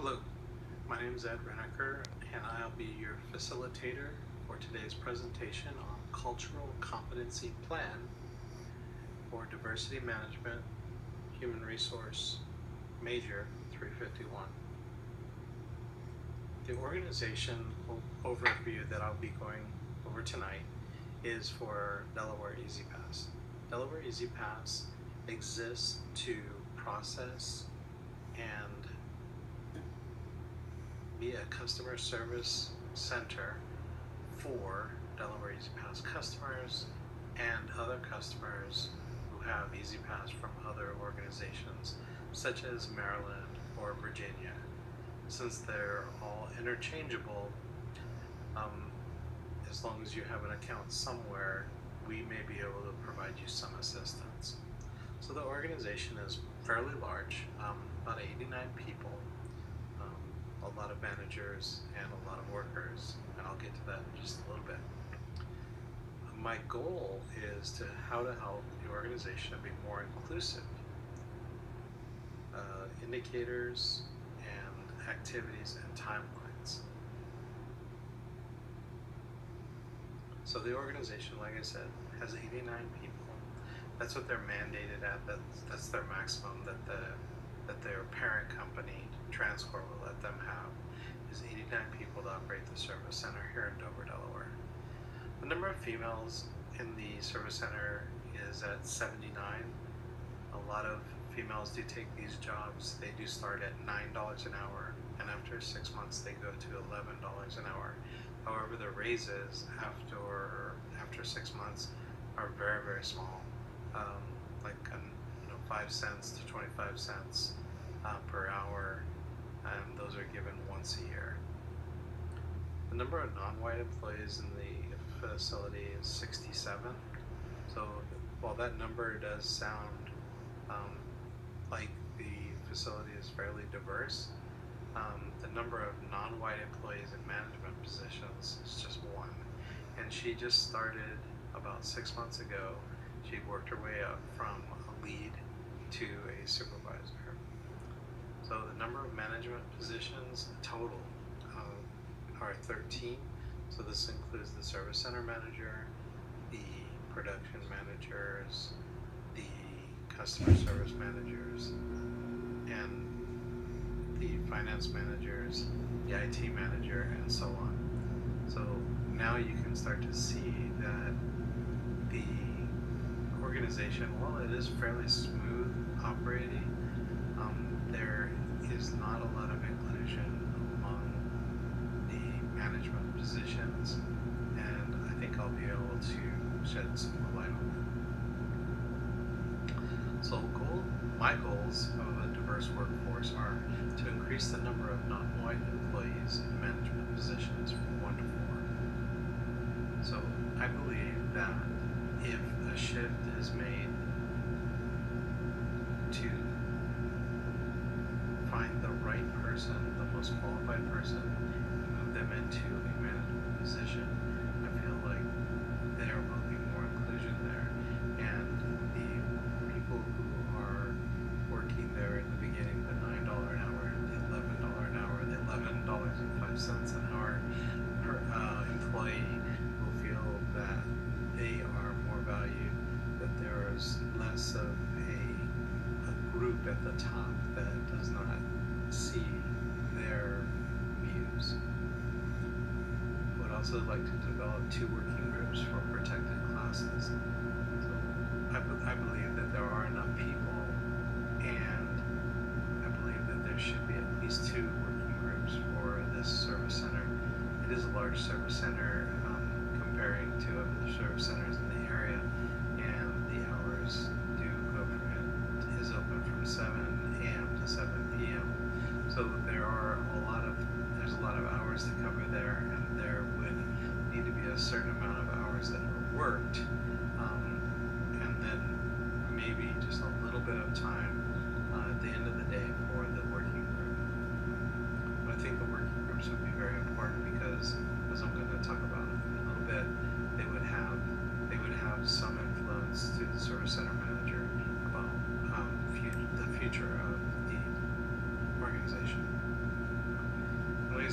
Hello, my name is Ed Reneker, and I'll be your facilitator for today's presentation on Cultural Competency Plan for Diversity Management, Human Resource Major 351. The organization overview that I'll be going over tonight is for Delaware EasyPass. Delaware EasyPass exists to process and be a customer service center for Delaware EasyPass customers and other customers who have EasyPass from other organizations such as Maryland or Virginia. Since they're all interchangeable, as long as you have an account somewhere, we may be able to provide you some assistance. So the organization is fairly large, about 89 people, a lot of managers and a lot of workers, and I'll get to that in just a little bit. My goal is to how to help the organization be more inclusive. Indicators and activities and timelines. So the organization, like I said, has 89 people. That's what they're mandated at. That's their maximum that their parent company, Transcorp, will let them have, is 89 people to operate the service center here in Dover, Delaware. The number of females in the service center is at 79. A lot of females do take these jobs. They do start at $9 an hour, and after 6 months they go to $11 an hour. However, the raises after 6 months are very, very small, like 5 cents to 25 cents per hour, and those are given once a year. The number of non-white employees in the facility is 67. So while that number does sound like the facility is fairly diverse, the number of non-white employees in management positions is just one. And she just started about 6 months ago. She worked her way up from a lead to a supervisor. So the number of management positions total are 13. So this includes the service center manager, the production managers, the customer service managers, and the finance managers, the IT manager, and so on. So now you can start to see that the organization, while it is fairly smooth operating, there is not a lot of inclusion among the management positions, and I think I'll be able to shed some more light on that. So my goals of a diverse workforce are to increase the number of non-white employees in management positions from 1 to 4. So I believe that if a shift is made to find the right person, the most qualified person, and move them into a management position, I feel like there will be more inclusion there. And the people who are working there in the beginning, the $9 an hour, the $11 an hour, the $11.05 an hour per employee will feel that they are more valued, that there is less of a group at the top that does not see their views. I would also like to develop 2 working groups for protected classes. So I believe that there are enough people, and I believe that there should be at least 2 working groups for this service center. It is a large service center comparing to other service centers in the area, and the hours is open from 7 a.m. to 7 p.m. So there's a lot of hours to cover there, and there would need to be a certain amount of hours that are worked, and then maybe just a little bit of time at the end of the day for the working group. But I think the working groups would be very important because, as I'm going to talk about in a little bit, they would have some influence to the service center manager about the future of the organization.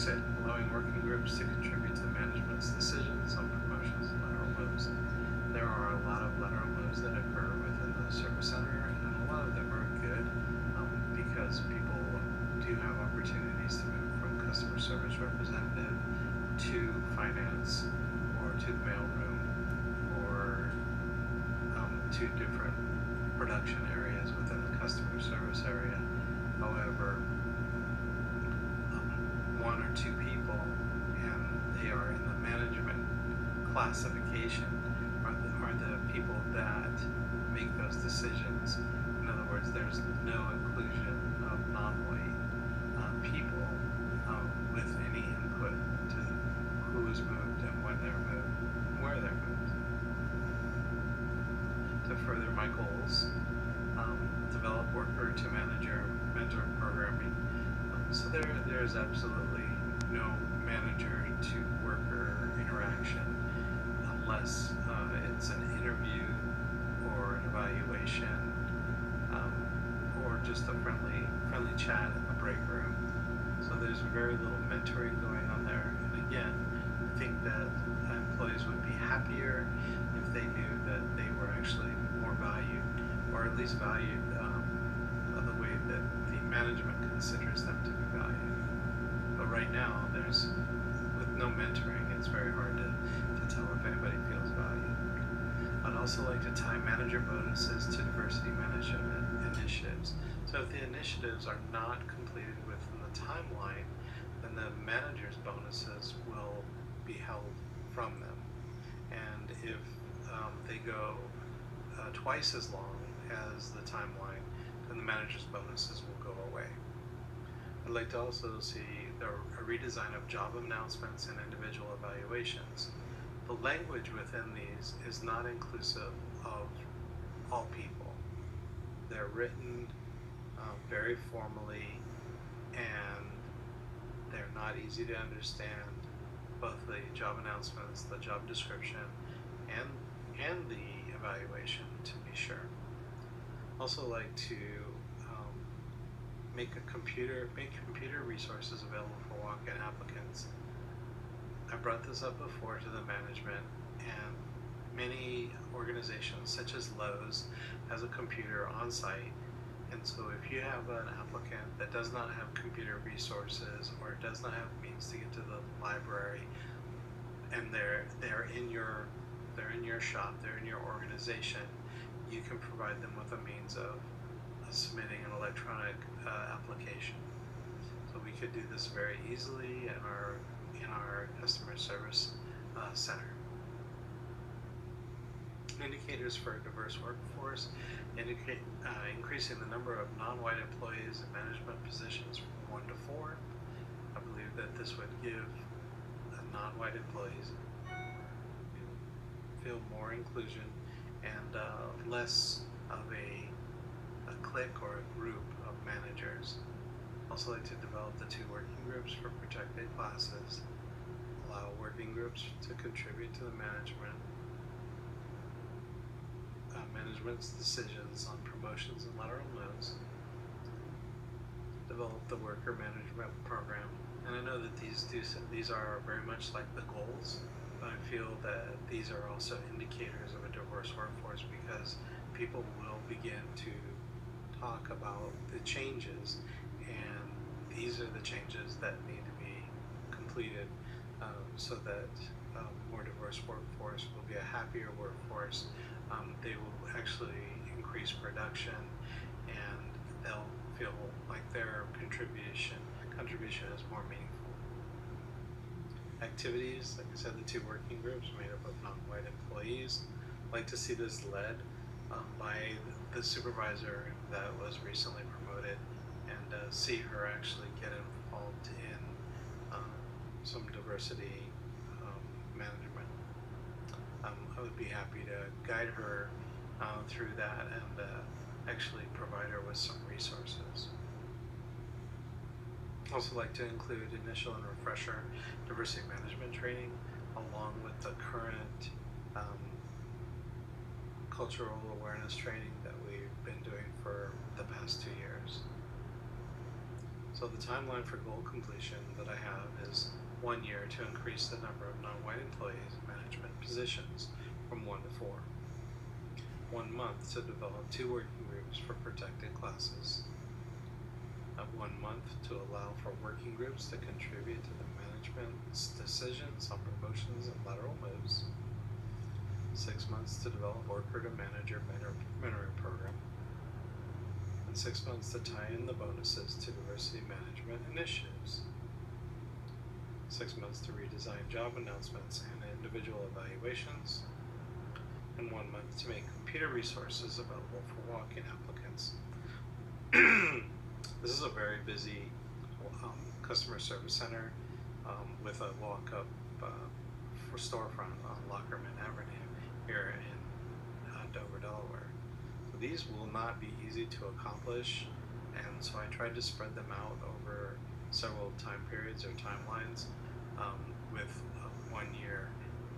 say, allowing working groups to contribute to management's decisions on promotions and lateral moves. There are a lot of lateral moves that occur within the service center, and a lot of them are good because people do have opportunities to move from customer service representative to finance or to the mailroom or to different production areas within the customer service area. However, one or two people, and they are in the management classification, are the people that make those decisions. In other words, there's no inclusion of non-white people with any input to who is moved and when they're moved, and where they're moved. To further my goals, develop worker to manager mentor programming. So there's absolutely no manager to worker interaction unless it's an interview or an evaluation or just a friendly chat in the break room. So there's very little mentoring going on there. And again, I think that employees would be happier if they knew that they were actually more valued, or at least valued the way that the management considers them to be valued. But right now, with no mentoring, it's very hard to tell if anybody feels valued. I'd also like to tie manager bonuses to diversity management initiatives. So if the initiatives are not completed within the timeline, then the manager's bonuses will be held from them. And if they go twice as long as the timeline, then the manager's bonuses will go away. I'd like to also see a redesign of job announcements and individual evaluations. The language within these is not inclusive of all people. They're written very formally, and they're not easy to understand, both the job announcements, the job description, and the evaluation, to be sure. Also like to make computer resources available for walk-in applicants. I brought this up before to the management, and many organizations such as Lowe's has a computer on site, and so if you have an applicant that does not have computer resources or does not have means to get to the library, and they're in your shop, they're in your organization, you can provide them with a means of submitting an electronic application. So we could do this very easily in our customer service center. Indicators for a diverse workforce indicate increasing the number of non-white employees in management positions from 1 to 4. I believe that this would give non-white employees feel more inclusion and less of a clique or a group of managers. Also like to develop the 2 working groups for protected classes, allow working groups to contribute to the management's decisions on promotions and lateral moves, develop the worker management program. And I know that these are very much like the goals, but I feel that these are also indicators of a diverse workforce, because people will begin to talk about the changes, and these are the changes that need to be completed so that more diverse workforce will be a happier workforce. They will actually increase production, and they'll feel like their contribution is more meaningful. Activities, like I said, the 2 working groups made up of non-white employees. I'd like to see this led by the supervisor that was recently promoted, and see her actually get involved in some diversity management. I would be happy to guide her through that and actually provide her with some resources. Also like to include initial and refresher diversity management training along with the current cultural awareness training that we've been doing for the past 2 years. So So the timeline for goal completion that I have is 1 year to increase the number of non-white employees in management positions from 1 to 4. 1 month to develop 2 working groups for protected classes. 1 month to allow for working groups to contribute to the management's decisions on promotions and lateral moves. 6 months to develop worker to manager mentoring program. And 6 months to tie in the bonuses to diversity management initiatives. 6 months to redesign job announcements and individual evaluations. And 1 month to make computer resources available for walk-in applicants. This is a very busy customer service center with a walk-up for storefront on Lockerman Avenue here in Dover, Delaware. So these will not be easy to accomplish, and so I tried to spread them out over several time periods or timelines, with 1 year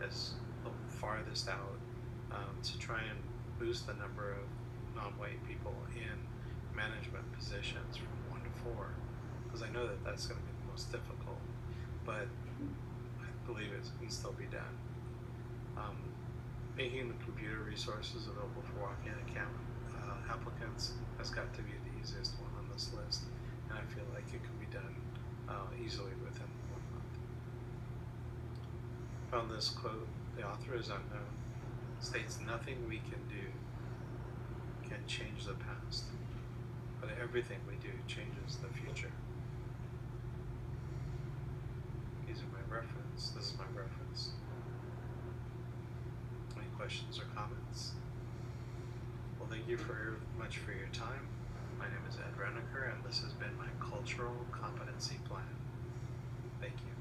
as the farthest out, to try and boost the number of non-white people in management positions from 1 to 4, because I know that that's going to be the most difficult, but I believe it can still be done. Making the computer resources available for walk-in applicants has got to be the easiest one on this list, and I feel like it can be done easily within 1 month. Found this quote: "The author is unknown, states nothing we can do can change the past, but everything we do changes the future." These are my reference. This is my reference. Any questions or comments? Well, thank you very much for your time. My name is Ed Reneker, and this has been my Cultural Competency Plan. Thank you.